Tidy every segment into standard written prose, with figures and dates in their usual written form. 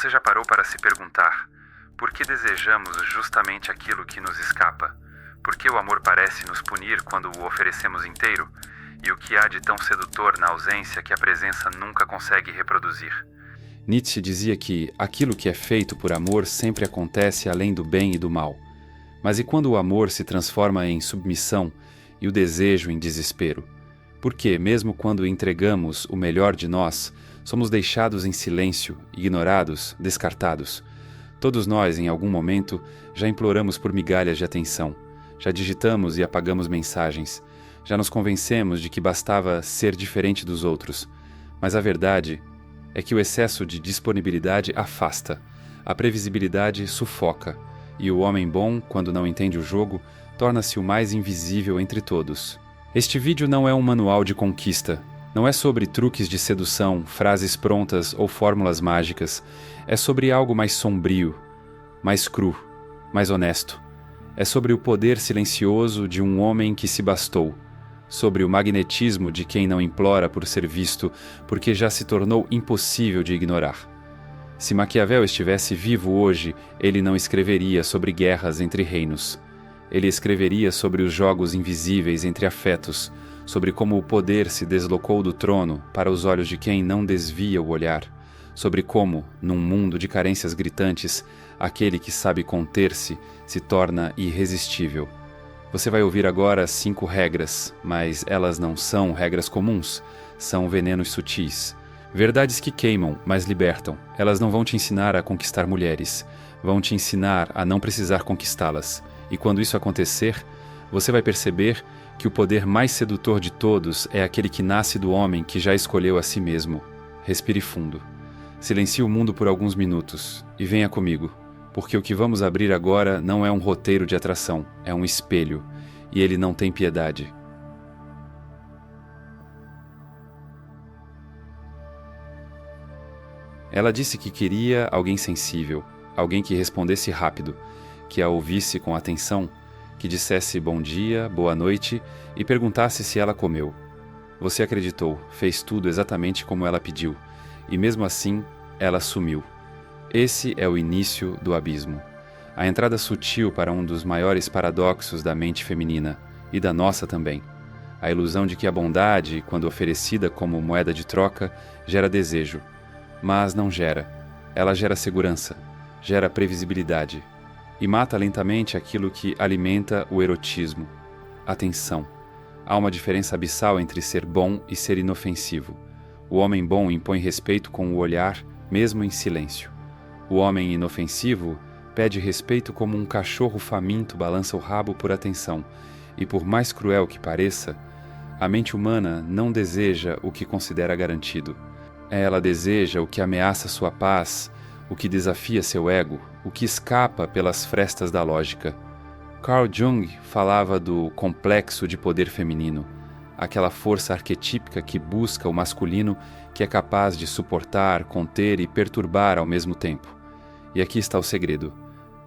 Você já parou para se perguntar por que desejamos justamente aquilo que nos escapa? Por que o amor parece nos punir quando o oferecemos inteiro? E o que há de tão sedutor na ausência que a presença nunca consegue reproduzir? Nietzsche dizia que aquilo que é feito por amor sempre acontece além do bem e do mal. Mas e quando o amor se transforma em submissão e o desejo em desespero? Porque, mesmo quando entregamos o melhor de nós, somos deixados em silêncio, ignorados, descartados. Todos nós, em algum momento, já imploramos por migalhas de atenção. Já digitamos e apagamos mensagens. Já nos convencemos de que bastava ser diferente dos outros. Mas a verdade é que o excesso de disponibilidade afasta, a previsibilidade sufoca, e o homem bom, quando não entende o jogo, torna-se o mais invisível entre todos. Este vídeo não é um manual de conquista. Não é sobre truques de sedução, frases prontas ou fórmulas mágicas. É sobre algo mais sombrio, mais cru, mais honesto. É sobre o poder silencioso de um homem que se bastou. Sobre o magnetismo de quem não implora por ser visto, porque já se tornou impossível de ignorar. Se Maquiavel estivesse vivo hoje, ele não escreveria sobre guerras entre reinos. Ele escreveria sobre os jogos invisíveis entre afetos, sobre como o poder se deslocou do trono para os olhos de quem não desvia o olhar, sobre como, num mundo de carências gritantes, aquele que sabe conter-se se torna irresistível. Você vai ouvir agora 5 regras, mas elas não são regras comuns, são venenos sutis. Verdades que queimam, mas libertam. Elas não vão te ensinar a conquistar mulheres, vão te ensinar a não precisar conquistá-las. E quando isso acontecer, você vai perceber que o poder mais sedutor de todos é aquele que nasce do homem que já escolheu a si mesmo. Respire fundo. Silencie o mundo por alguns minutos e venha comigo, porque o que vamos abrir agora não é um roteiro de atração, é um espelho, e ele não tem piedade. Ela disse que queria alguém sensível, alguém que respondesse rápido, que a ouvisse com atenção, que dissesse bom dia, boa noite e perguntasse se ela comeu. Você acreditou, fez tudo exatamente como ela pediu, e mesmo assim, ela sumiu. Esse é o início do abismo. A entrada sutil para um dos maiores paradoxos da mente feminina, e da nossa também. A ilusão de que a bondade, quando oferecida como moeda de troca, gera desejo. Mas não gera. Ela gera segurança, gera previsibilidade. E mata lentamente aquilo que alimenta o erotismo. Atenção. Há uma diferença abissal entre ser bom e ser inofensivo. O homem bom impõe respeito com o olhar, mesmo em silêncio. O homem inofensivo pede respeito como um cachorro faminto balança o rabo por atenção. E por mais cruel que pareça, a mente humana não deseja o que considera garantido. Ela deseja o que ameaça sua paz, o que desafia seu ego, o que escapa pelas frestas da lógica. Carl Jung falava do complexo de poder feminino, aquela força arquetípica que busca o masculino que é capaz de suportar, conter e perturbar ao mesmo tempo. E aqui está o segredo.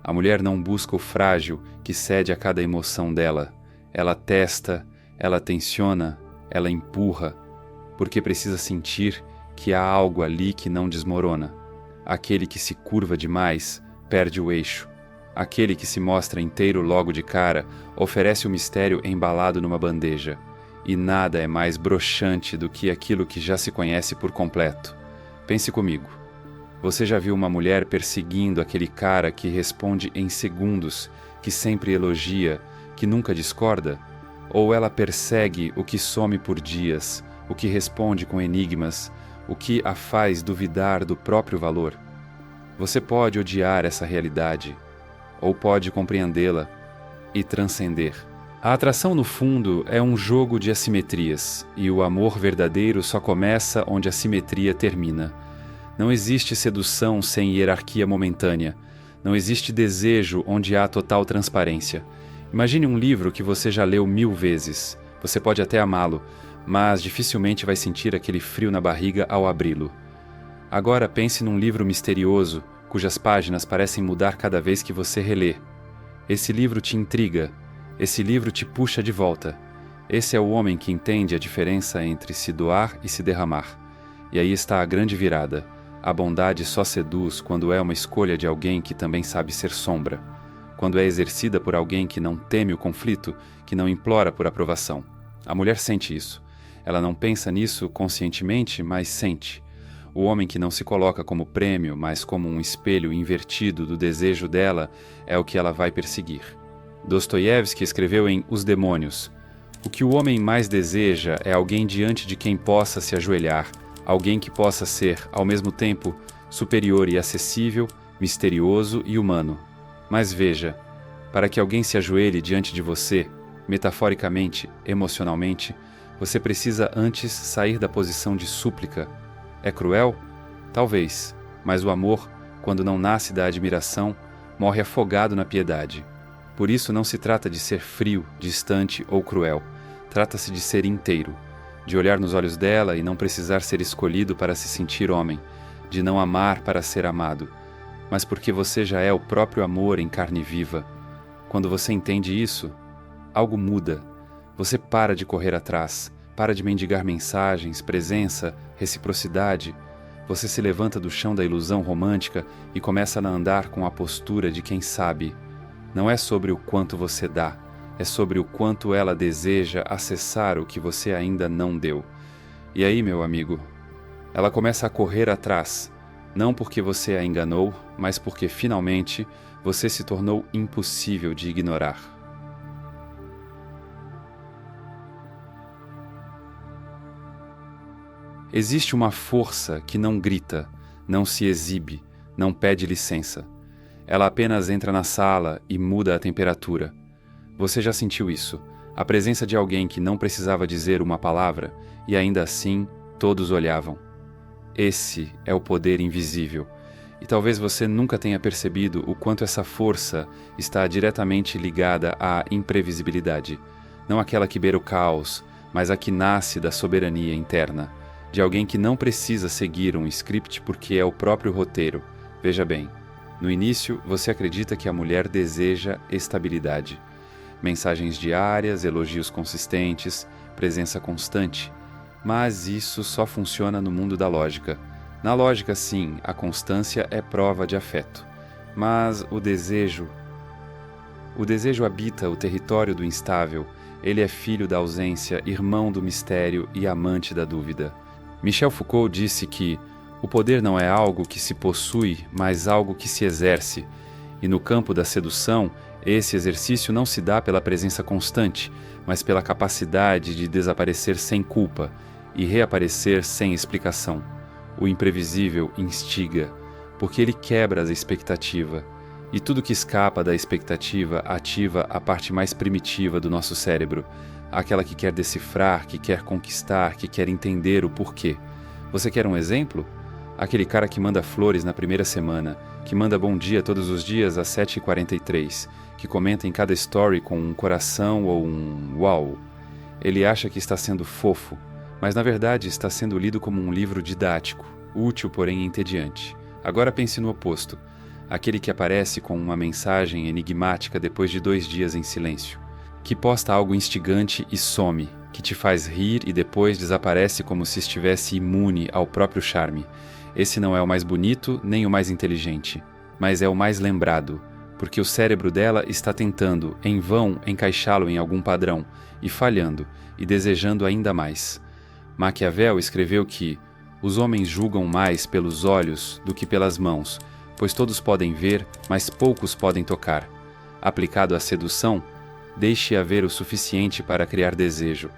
A mulher não busca o frágil que cede a cada emoção dela. Ela testa, ela tensiona, ela empurra, porque precisa sentir que há algo ali que não desmorona. Aquele que se curva demais perde o eixo. Aquele que se mostra inteiro logo de cara oferece o mistério embalado numa bandeja. E nada é mais broxante do que aquilo que já se conhece por completo. Pense comigo. Você já viu uma mulher perseguindo aquele cara que responde em segundos, que sempre elogia, que nunca discorda? Ou ela persegue o que some por dias, o que responde com enigmas, o que a faz duvidar do próprio valor? Você pode odiar essa realidade, ou pode compreendê-la e transcender. A atração, no fundo, é um jogo de assimetrias, e o amor verdadeiro só começa onde a simetria termina. Não existe sedução sem hierarquia momentânea. Não existe desejo onde há total transparência. Imagine um livro que você já leu 1000 vezes. Você pode até amá-lo, mas dificilmente vai sentir aquele frio na barriga ao abri-lo. Agora pense num livro misterioso, cujas páginas parecem mudar cada vez que você relê. Esse livro te intriga, esse livro te puxa de volta. Esse é o homem que entende a diferença entre se doar e se derramar. E aí está a grande virada. A bondade só seduz quando é uma escolha de alguém que também sabe ser sombra, quando é exercida por alguém que não teme o conflito, que não implora por aprovação. A mulher sente isso. Ela não pensa nisso conscientemente, mas sente. O homem que não se coloca como prêmio, mas como um espelho invertido do desejo dela, é o que ela vai perseguir. Dostoiévski escreveu em Os Demônios: o que o homem mais deseja é alguém diante de quem possa se ajoelhar, alguém que possa ser, ao mesmo tempo, superior e acessível, misterioso e humano. Mas veja, para que alguém se ajoelhe diante de você, metaforicamente, emocionalmente, você precisa antes sair da posição de súplica. É cruel? Talvez, mas o amor, quando não nasce da admiração, morre afogado na piedade. Por isso não se trata de ser frio, distante ou cruel. Trata-se de ser inteiro, de olhar nos olhos dela e não precisar ser escolhido para se sentir homem, de não amar para ser amado, mas porque você já é o próprio amor em carne viva. Quando você entende isso, algo muda. Você para de correr atrás, para de mendigar mensagens, presença, reciprocidade. Você se levanta do chão da ilusão romântica e começa a andar com a postura de quem sabe. Não é sobre o quanto você dá, é sobre o quanto ela deseja acessar o que você ainda não deu. E aí, meu amigo, ela começa a correr atrás, não porque você a enganou, mas porque finalmente você se tornou impossível de ignorar. Existe uma força que não grita, não se exibe, não pede licença. Ela apenas entra na sala e muda a temperatura. Você já sentiu isso? A presença de alguém que não precisava dizer uma palavra e ainda assim todos olhavam. Esse é o poder invisível. E talvez você nunca tenha percebido o quanto essa força está diretamente ligada à imprevisibilidade. Não aquela que beira o caos, mas a que nasce da soberania interna. De alguém que não precisa seguir um script porque é o próprio roteiro. Veja bem, no início você acredita que a mulher deseja estabilidade. Mensagens diárias, elogios consistentes, presença constante. Mas isso só funciona no mundo da lógica. Na lógica, sim, a constância é prova de afeto. Mas o desejo habita o território do instável. Ele é filho da ausência, irmão do mistério e amante da dúvida. Michel Foucault disse que o poder não é algo que se possui, mas algo que se exerce. E no campo da sedução, esse exercício não se dá pela presença constante, mas pela capacidade de desaparecer sem culpa e reaparecer sem explicação. O imprevisível instiga, porque ele quebra a expectativa. E tudo que escapa da expectativa ativa a parte mais primitiva do nosso cérebro, aquela que quer decifrar, que quer conquistar, que quer entender o porquê. Você quer um exemplo? Aquele cara que manda flores na primeira semana, que manda bom dia todos os dias às 7h43, que comenta em cada story com um coração ou um uau. Ele acha que está sendo fofo, mas na verdade está sendo lido como um livro didático, útil porém entediante. Agora pense no oposto, aquele que aparece com uma mensagem enigmática depois de 2 dias em silêncio, que posta algo instigante e some, que te faz rir e depois desaparece como se estivesse imune ao próprio charme. Esse não é o mais bonito nem o mais inteligente, mas é o mais lembrado, porque o cérebro dela está tentando, em vão, encaixá-lo em algum padrão, e falhando, e desejando ainda mais. Maquiavel escreveu que os homens julgam mais pelos olhos do que pelas mãos, pois todos podem ver, mas poucos podem tocar. Aplicado à sedução, deixe haver o suficiente para criar desejo,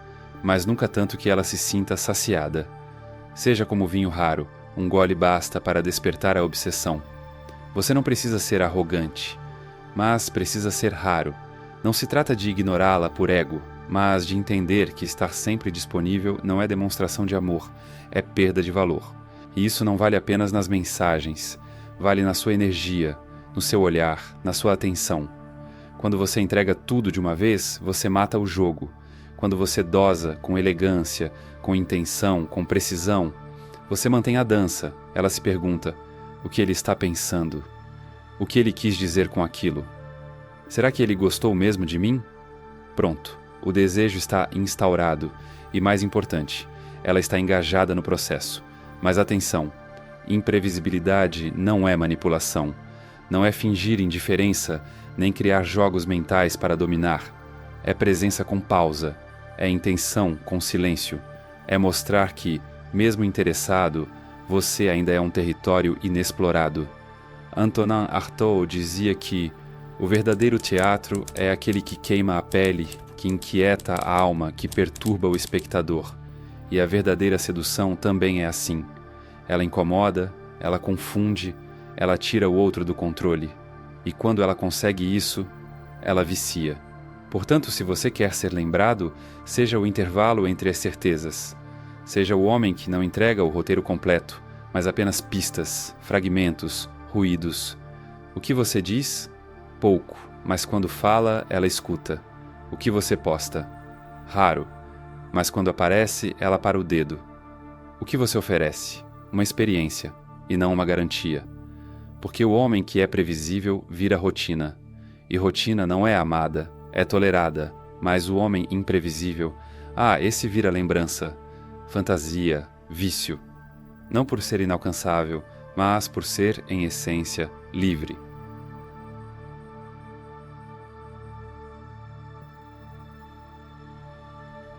mas nunca tanto que ela se sinta saciada. Seja como vinho raro, um gole basta para despertar a obsessão. Você não precisa ser arrogante, mas precisa ser raro. Não se trata de ignorá-la por ego, mas de entender que estar sempre disponível não é demonstração de amor, é perda de valor. E isso não vale apenas nas mensagens, vale na sua energia, no seu olhar, na sua atenção. Quando você entrega tudo de uma vez, você mata o jogo. Quando você dosa com elegância, com intenção, com precisão, você mantém a dança. Ela se pergunta, o que ele está pensando? O que ele quis dizer com aquilo? Será que ele gostou mesmo de mim? Pronto, o desejo está instaurado e, mais importante, ela está engajada no processo. Mas atenção, Imprevisibilidade não é manipulação. Não é fingir indiferença, nem criar jogos mentais para dominar. É presença com pausa. É intenção com silêncio. É mostrar que, mesmo interessado, você ainda é um território inexplorado. Antonin Artaud dizia que o verdadeiro teatro é aquele que queima a pele, que inquieta a alma, que perturba o espectador. E a verdadeira sedução também é assim. Ela incomoda, ela confunde, ela tira o outro do controle. E quando ela consegue isso, ela vicia. Portanto, se você quer ser lembrado, seja o intervalo entre as certezas. Seja o homem que não entrega o roteiro completo, mas apenas pistas, fragmentos, ruídos. O que você diz? Pouco, mas quando fala, ela escuta. O que você posta? Raro, mas quando aparece, ela para o dedo. O que você oferece? Uma experiência, e não uma garantia. Porque o homem que é previsível vira rotina. E rotina não é amada, é tolerada, mas o homem imprevisível, esse vira lembrança, fantasia, vício. Não por ser inalcançável, mas por ser, em essência, livre.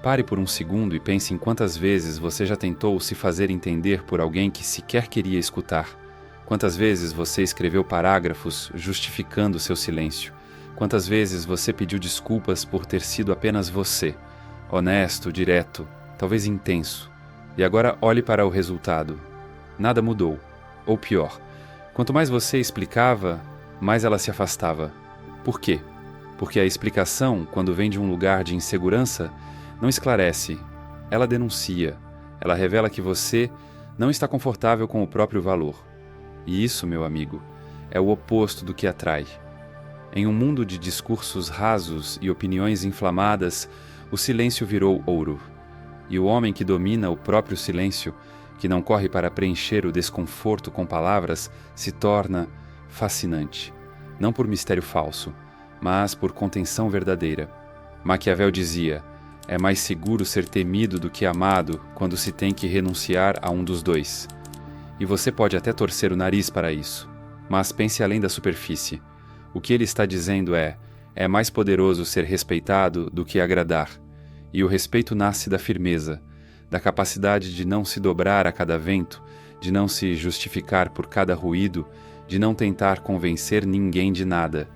Pare por um segundo e pense em quantas vezes você já tentou se fazer entender por alguém que sequer queria escutar. Quantas vezes você escreveu parágrafos justificando seu silêncio. Quantas vezes você pediu desculpas por ter sido apenas você, honesto, direto, talvez intenso. E agora olhe para o resultado. Nada mudou. Ou pior, quanto mais você explicava, mais ela se afastava. Por quê? Porque a explicação, quando vem de um lugar de insegurança, não esclarece, ela denuncia, ela revela que você não está confortável com o próprio valor. E isso, meu amigo, é o oposto do que atrai. Em um mundo de discursos rasos e opiniões inflamadas, o silêncio virou ouro. E o homem que domina o próprio silêncio, que não corre para preencher o desconforto com palavras, se torna fascinante. Não por mistério falso, mas por contenção verdadeira. Maquiavel dizia: é mais seguro ser temido do que amado quando se tem que renunciar a um dos dois. E você pode até torcer o nariz para isso, mas pense além da superfície. O que ele está dizendo é mais poderoso ser respeitado do que agradar. E o respeito nasce da firmeza, da capacidade de não se dobrar a cada vento, de não se justificar por cada ruído, de não tentar convencer ninguém de nada.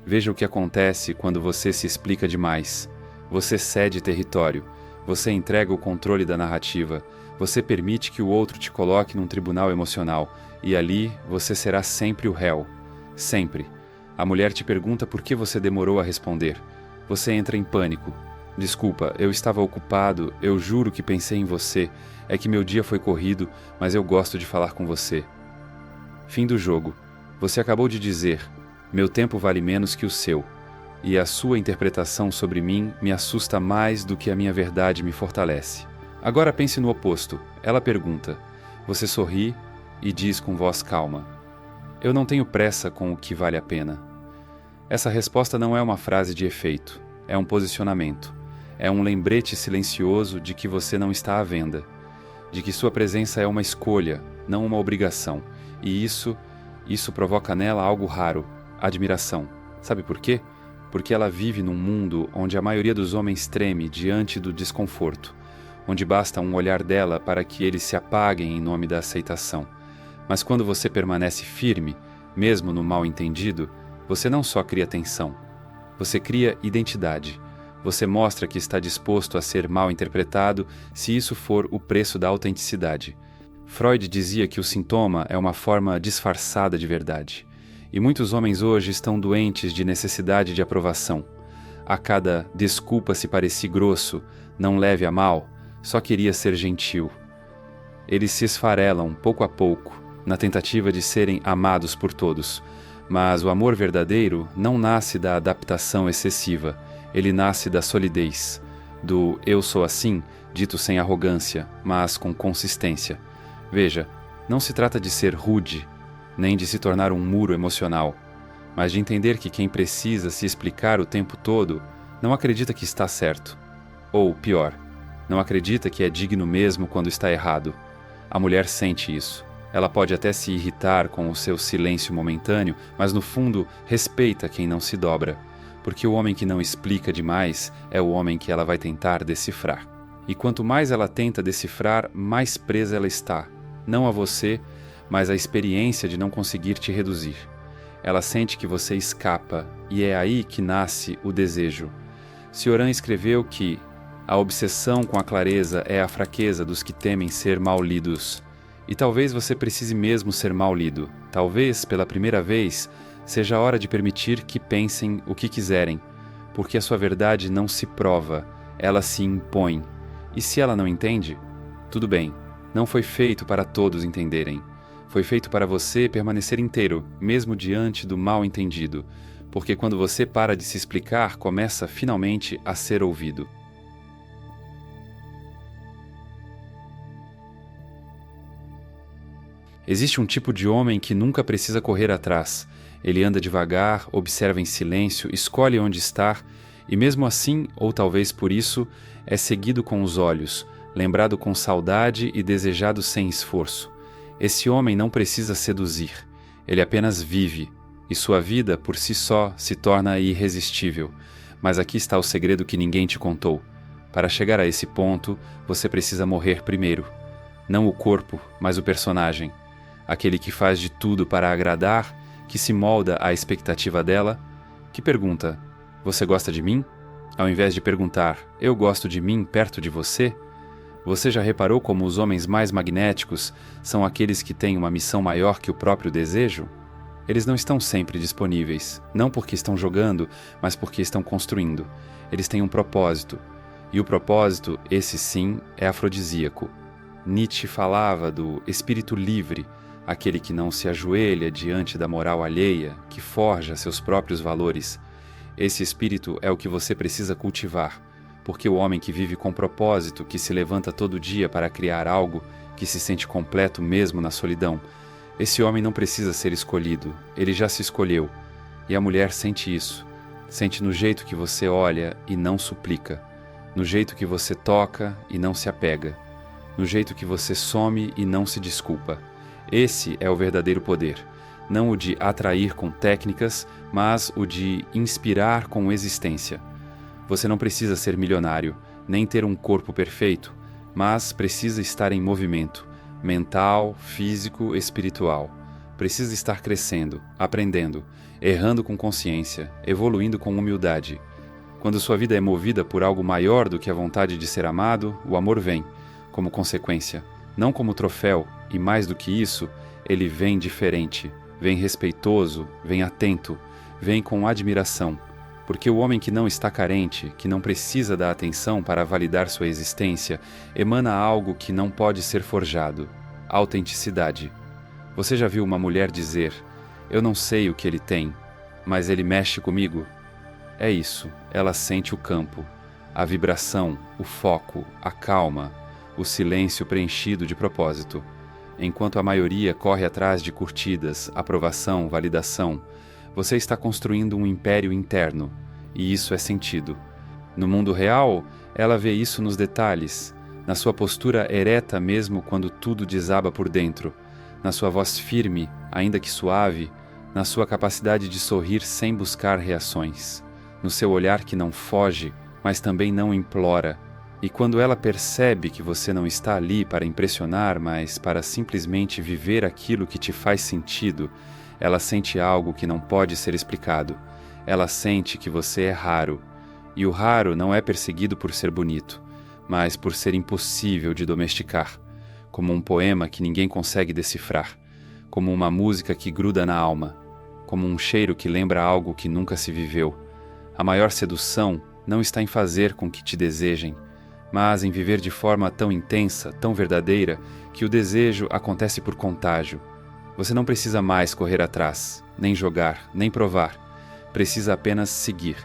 Veja o que acontece quando você se explica demais. Você cede território, você entrega o controle da narrativa, você permite que o outro te coloque num tribunal emocional, e ali você será sempre o réu. Sempre. A mulher te pergunta por que você demorou a responder. Você entra em pânico. Desculpa, eu estava ocupado, eu juro que pensei em você, é que meu dia foi corrido, mas eu gosto de falar com você. Fim do jogo. Você acabou de dizer: meu tempo vale menos que o seu. E a sua interpretação sobre mim me assusta mais do que a minha verdade me fortalece. Agora pense no oposto. Ela pergunta. Você sorri e diz com voz calma: eu não tenho pressa com o que vale a pena. Essa resposta não é uma frase de efeito, é um posicionamento. É um lembrete silencioso de que você não está à venda, de que sua presença é uma escolha, não uma obrigação. E isso provoca nela algo raro, admiração. Sabe por quê? Porque ela vive num mundo onde a maioria dos homens treme diante do desconforto, onde basta um olhar dela para que eles se apaguem em nome da aceitação. Mas quando você permanece firme, mesmo no mal-entendido, você não só cria tensão, você cria identidade. Você mostra que está disposto a ser mal interpretado se isso for o preço da autenticidade. Freud dizia que o sintoma é uma forma disfarçada de verdade. E muitos homens hoje estão doentes de necessidade de aprovação. A cada desculpa se pareci grosso, não leve a mal, só queria ser gentil. Eles se esfarelam pouco a pouco, na tentativa de serem amados por todos. Mas o amor verdadeiro não nasce da adaptação excessiva, ele nasce da solidez, do eu sou assim, dito sem arrogância, mas com consistência. Veja, não se trata de ser rude, nem de se tornar um muro emocional, mas de entender que quem precisa se explicar o tempo todo não acredita que está certo. Ou, pior, não acredita que é digno mesmo quando está errado. A mulher sente isso. Ela pode até se irritar com o seu silêncio momentâneo, mas no fundo respeita quem não se dobra, porque o homem que não explica demais é o homem que ela vai tentar decifrar. E quanto mais ela tenta decifrar, mais presa ela está, não a você, mas à experiência de não conseguir te reduzir. Ela sente que você escapa, e é aí que nasce o desejo. Cioran escreveu que a obsessão com a clareza é a fraqueza dos que temem ser mal lidos. E talvez você precise mesmo ser mal lido. Talvez, pela primeira vez, seja a hora de permitir que pensem o que quiserem, porque a sua verdade não se prova, ela se impõe. E se ela não entende? Tudo bem, não foi feito para todos entenderem. Foi feito para você permanecer inteiro, mesmo diante do mal entendido, porque quando você para de se explicar, começa finalmente a ser ouvido. Existe um tipo de homem que nunca precisa correr atrás. Ele anda devagar, observa em silêncio, escolhe onde estar, e mesmo assim, ou talvez por isso, é seguido com os olhos, lembrado com saudade e desejado sem esforço. Esse homem não precisa seduzir, ele apenas vive, e sua vida, por si só, se torna irresistível. Mas aqui está o segredo que ninguém te contou. Para chegar a esse ponto, você precisa morrer primeiro. Não o corpo, mas o personagem. Aquele que faz de tudo para agradar, que se molda à expectativa dela, que pergunta, você gosta de mim? Ao invés de perguntar, eu gosto de mim perto de você? Você já reparou como os homens mais magnéticos são aqueles que têm uma missão maior que o próprio desejo? Eles não estão sempre disponíveis, não porque estão jogando, mas porque estão construindo. Eles têm um propósito, e o propósito, esse sim, é afrodisíaco. Nietzsche falava do espírito livre, aquele que não se ajoelha diante da moral alheia, que forja seus próprios valores. Esse espírito é o que você precisa cultivar, porque o homem que vive com propósito, que se levanta todo dia para criar algo, que se sente completo mesmo na solidão, esse homem não precisa ser escolhido, ele já se escolheu. E a mulher sente isso, sente no jeito que você olha e não suplica, no jeito que você toca e não se apega, no jeito que você some e não se desculpa. Esse é o verdadeiro poder, não o de atrair com técnicas, mas o de inspirar com existência. Você não precisa ser milionário, nem ter um corpo perfeito, mas precisa estar em movimento, mental, físico, espiritual. Precisa estar crescendo, aprendendo, errando com consciência, evoluindo com humildade. Quando sua vida é movida por algo maior do que a vontade de ser amado, o amor vem, como consequência, não como troféu, e mais do que isso, ele vem diferente, vem respeitoso, vem atento, vem com admiração. Porque o homem que não está carente, que não precisa da atenção para validar sua existência, emana algo que não pode ser forjado: autenticidade. Você já viu uma mulher dizer, eu não sei o que ele tem, mas ele mexe comigo? É isso, ela sente o campo, a vibração, o foco, a calma, o silêncio preenchido de propósito. Enquanto a maioria corre atrás de curtidas, aprovação, validação, você está construindo um império interno, e isso é sentido. No mundo real, ela vê isso nos detalhes, na sua postura ereta mesmo quando tudo desaba por dentro, na sua voz firme, ainda que suave, na sua capacidade de sorrir sem buscar reações, no seu olhar que não foge, mas também não implora. E quando ela percebe que você não está ali para impressionar, mas para simplesmente viver aquilo que te faz sentido, ela sente algo que não pode ser explicado. Ela sente que você é raro. E o raro não é perseguido por ser bonito, mas por ser impossível de domesticar, como um poema que ninguém consegue decifrar, como uma música que gruda na alma, como um cheiro que lembra algo que nunca se viveu. A maior sedução não está em fazer com que te desejem, mas em viver de forma tão intensa, tão verdadeira, que o desejo acontece por contágio. Você não precisa mais correr atrás, nem jogar, nem provar. Precisa apenas seguir,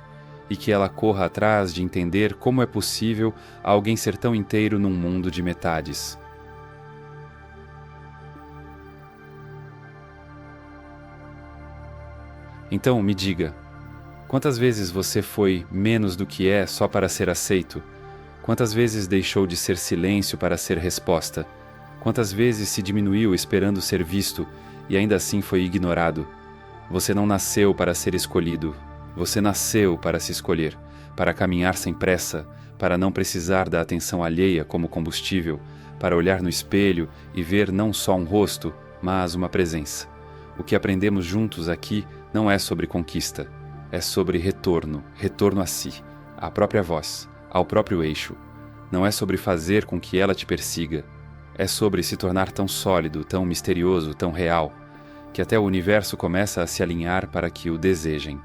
e que ela corra atrás de entender como é possível alguém ser tão inteiro num mundo de metades. Então, me diga, quantas vezes você foi menos do que é só para ser aceito? Quantas vezes deixou de ser silêncio para ser resposta? Quantas vezes se diminuiu esperando ser visto e ainda assim foi ignorado? Você não nasceu para ser escolhido. Você nasceu para se escolher, para caminhar sem pressa, para não precisar da atenção alheia como combustível, para olhar no espelho e ver não só um rosto, mas uma presença. O que aprendemos juntos aqui não é sobre conquista, é sobre retorno, retorno a si, à própria voz, ao próprio eixo. Não é sobre fazer com que ela te persiga, é sobre se tornar tão sólido, tão misterioso, tão real, que até o universo começa a se alinhar para que o desejem.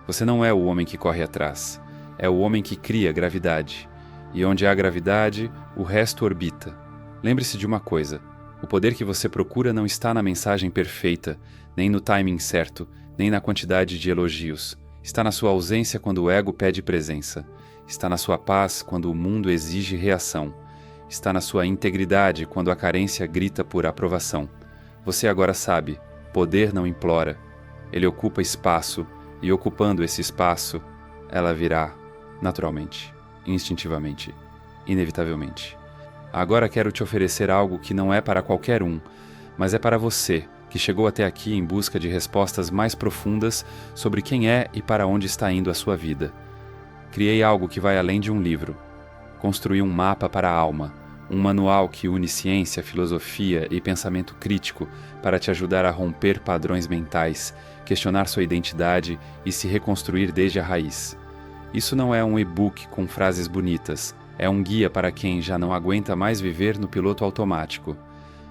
Você não é o homem que corre atrás, é o homem que cria gravidade, e onde há gravidade, o resto orbita. Lembre-se de uma coisa, o poder que você procura não está na mensagem perfeita, nem no timing certo, nem na quantidade de elogios. Está na sua ausência quando o ego pede presença. Está na sua paz quando o mundo exige reação. Está na sua integridade quando a carência grita por aprovação. Você agora sabe, poder não implora. Ele ocupa espaço, e ocupando esse espaço, ela virá naturalmente, instintivamente, inevitavelmente. Agora quero te oferecer algo que não é para qualquer um, mas é para você, que chegou até aqui em busca de respostas mais profundas sobre quem é e para onde está indo a sua vida. Criei algo que vai além de um livro. Construí um mapa para a alma, um manual que une ciência, filosofia e pensamento crítico para te ajudar a romper padrões mentais, questionar sua identidade e se reconstruir desde a raiz. Isso não é um e-book com frases bonitas, é um guia para quem já não aguenta mais viver no piloto automático.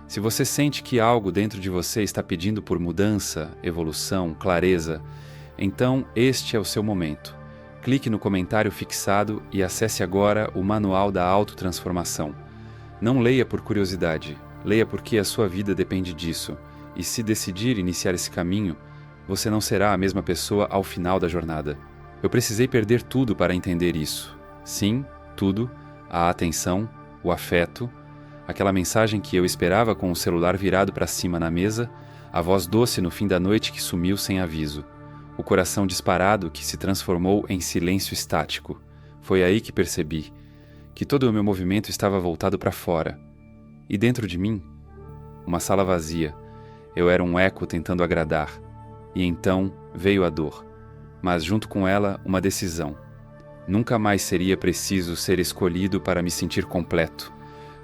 Se você sente que algo dentro de você está pedindo por mudança, evolução, clareza, então este é o seu momento. Clique no comentário fixado e acesse agora o Manual da Autotransformação. Não leia por curiosidade, leia porque a sua vida depende disso. E se decidir iniciar esse caminho, você não será a mesma pessoa ao final da jornada. Eu precisei perder tudo para entender isso. Sim, tudo, a atenção, o afeto, aquela mensagem que eu esperava com o celular virado para cima na mesa, a voz doce no fim da noite que sumiu sem aviso, o coração disparado que se transformou em silêncio estático. Foi aí que percebi que todo o meu movimento estava voltado para fora. E dentro de mim, uma sala vazia. Eu era um eco tentando agradar. E então veio a dor, mas junto com ela uma decisão. Nunca mais seria preciso ser escolhido para me sentir completo.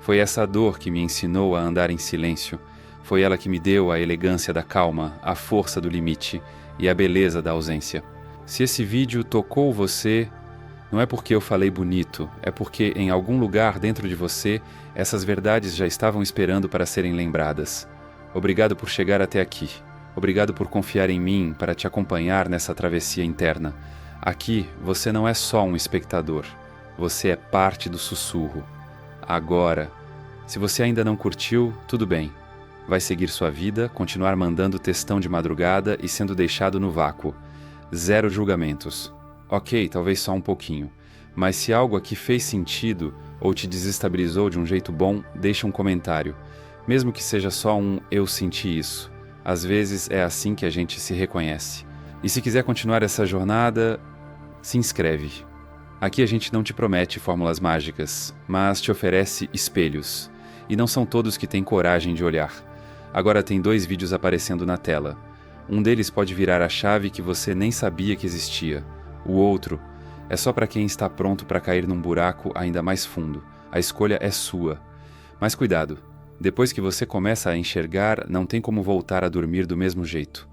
Foi essa dor que me ensinou a andar em silêncio. Foi ela que me deu a elegância da calma, a força do limite e a beleza da ausência. Se esse vídeo tocou você, não é porque eu falei bonito, é porque em algum lugar dentro de você, essas verdades já estavam esperando para serem lembradas. Obrigado por chegar até aqui. Obrigado por confiar em mim para te acompanhar nessa travessia interna. Aqui, você não é só um espectador. Você é parte do sussurro. Agora, se você ainda não curtiu, tudo bem. Vai seguir sua vida, continuar mandando textão de madrugada e sendo deixado no vácuo. Zero julgamentos. Ok, talvez só um pouquinho. Mas se algo aqui fez sentido ou te desestabilizou de um jeito bom, deixa um comentário. Mesmo que seja só um "eu senti isso". Às vezes é assim que a gente se reconhece. E se quiser continuar essa jornada, se inscreve. Aqui a gente não te promete fórmulas mágicas, mas te oferece espelhos. E não são todos que têm coragem de olhar. Agora tem 2 vídeos aparecendo na tela. Um deles pode virar a chave que você nem sabia que existia. O outro é só para quem está pronto para cair num buraco ainda mais fundo. A escolha é sua. Mas cuidado, depois que você começa a enxergar, não tem como voltar a dormir do mesmo jeito.